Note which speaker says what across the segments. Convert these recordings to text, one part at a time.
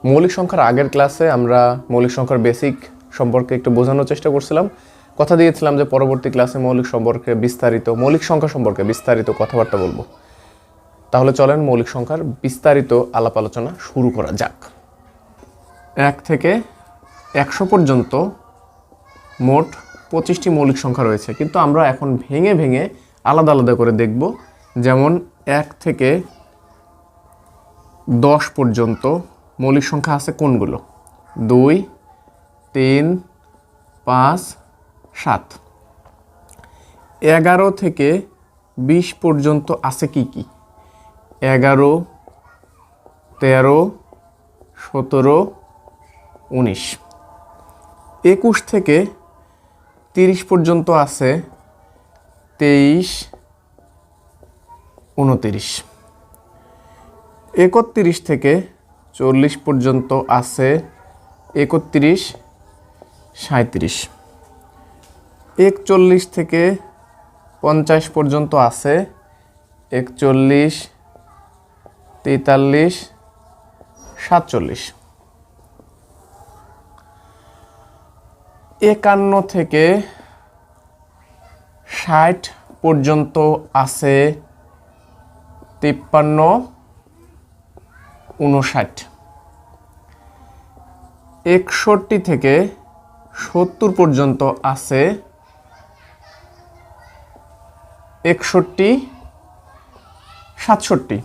Speaker 1: মৌলিক সংখ্যার আগের ক্লাসে আমরা মৌলিক সংখ্যার বেসিক সম্পর্কে একটু বোঝানোর চেষ্টা করছিলাম। কথা দিয়েছিলাম যে পরবর্তী ক্লাসে মৌলিক সংখ্যা সম্পর্কে বিস্তারিত কথাবার্তা বলবো। তাহলে চলেন মৌলিক সংখ্যার বিস্তারিত আলাপ আলোচনা শুরু করা যাক। 1 থেকে 100 পর্যন্ত মোট 25টি মৌলিক সংখ্যা রয়েছে, কিন্তু আমরা এখন ভেঙে ভেঙে আলাদা আলাদা করে দেখব। যেমন 1 থেকে 10 পর্যন্ত মৌলিক সংখ্যা আছে কোনগুলো? 2, 3, 5, 7। 11 থেকে 20 পর্যন্ত আছে কি কি? 11, 13, 17, 19। 21 থেকে 30 পর্যন্ত আছে 23, 29। 31 থেকে 40 পর্যন্ত আছে 31, 37। 41 থেকে 50 পর্যন্ত আছে 41, 43, 47। 51 থেকে 60 পর্যন্ত আছে 53, 59। 61 থেকে 70 পর্যন্ত আছে 61, 67।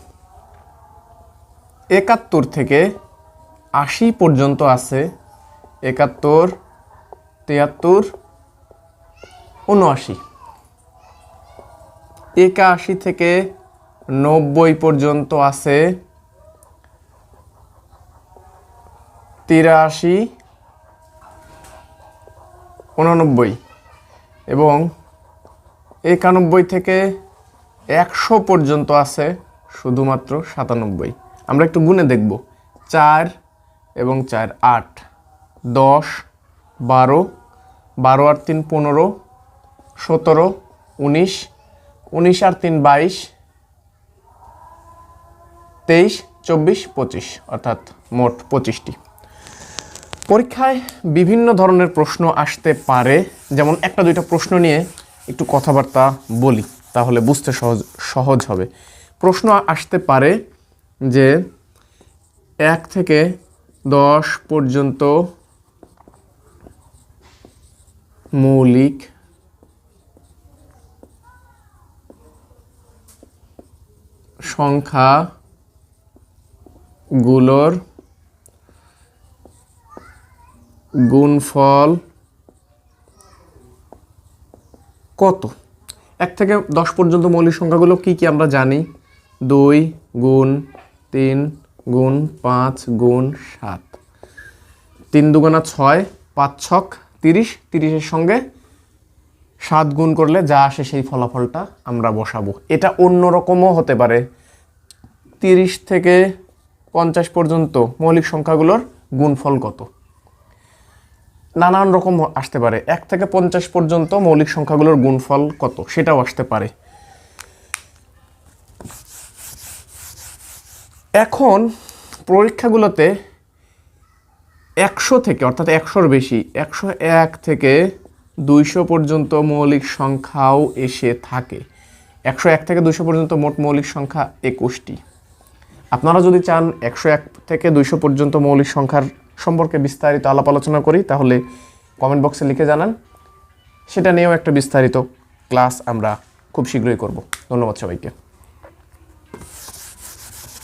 Speaker 1: 71 থেকে 80 পর্যন্ত আছে 71, 73, 79। 81 থেকে 90 পর্যন্ত আছে 83, 89 এবং 91 থেকে 100 পর্যন্ত আছে শুধুমাত্র 97। আমরা একটু গুণে দেখব। 4 এবং 4 8, 10, 12, 12 আর 3 15, 17, 19, 19 আর 3 22, 23, 24, 25, অর্থাৎ মোট 25টি। পরীক্ষায় বিভিন্ন ধরনের প্রশ্ন আসতে পারে, যেমন একটা দুইটা প্রশ্ন নিয়ে একটু কথাবার্তা বলি, তাহলে বুঝতে সহজ হবে। প্রশ্ন আসতে পারে যে 1 থেকে 10 পর্যন্ত মৌলিক সংখ্যাগুলোর গুণফল কত? 1 থেকে 10 পর্যন্ত মৌলিক সংখ্যাগুলো কি কি আমরা জানি। 2 গুণ 3 গুণ 5 গুণ 7। 3 দুগুণা 6, 5 ছক 30, 30-এর সঙ্গে 7 গুণ করলে যা আসে সেই ফলাফলটা আমরা বসাবো। এটা অন্যরকমও হতে পারে। 30 থেকে 50 পর্যন্ত মৌলিক সংখ্যাগুলোর গুণফল কত? নানান রকম আসতে পারে। 1 থেকে 50 পর্যন্ত মৌলিক সংখ্যাগুলোর গুণফল কত সেটাও আসতে পারে। এখন পরীক্ষাগুলোতে 100 থেকে, অর্থাৎ 100-র বেশি, 101 থেকে 200 পর্যন্ত মৌলিক সংখ্যাও এসে থাকে। 101 থেকে 200 পর্যন্ত মোট মৌলিক সংখ্যা 21টি। আপনারা যদি চান 101 থেকে 200 পর্যন্ত মৌলিক সংখ্যার সম্পর্কে বিস্তারিত আলাপ আলোচনা করি, তাহলে কমেন্ট বক্সে লিখে জানান। সেটা নিয়েও একটা বিস্তারিত ক্লাস আমরা খুব শীঘ্রই করব। ধন্যবাদ সবাইকে।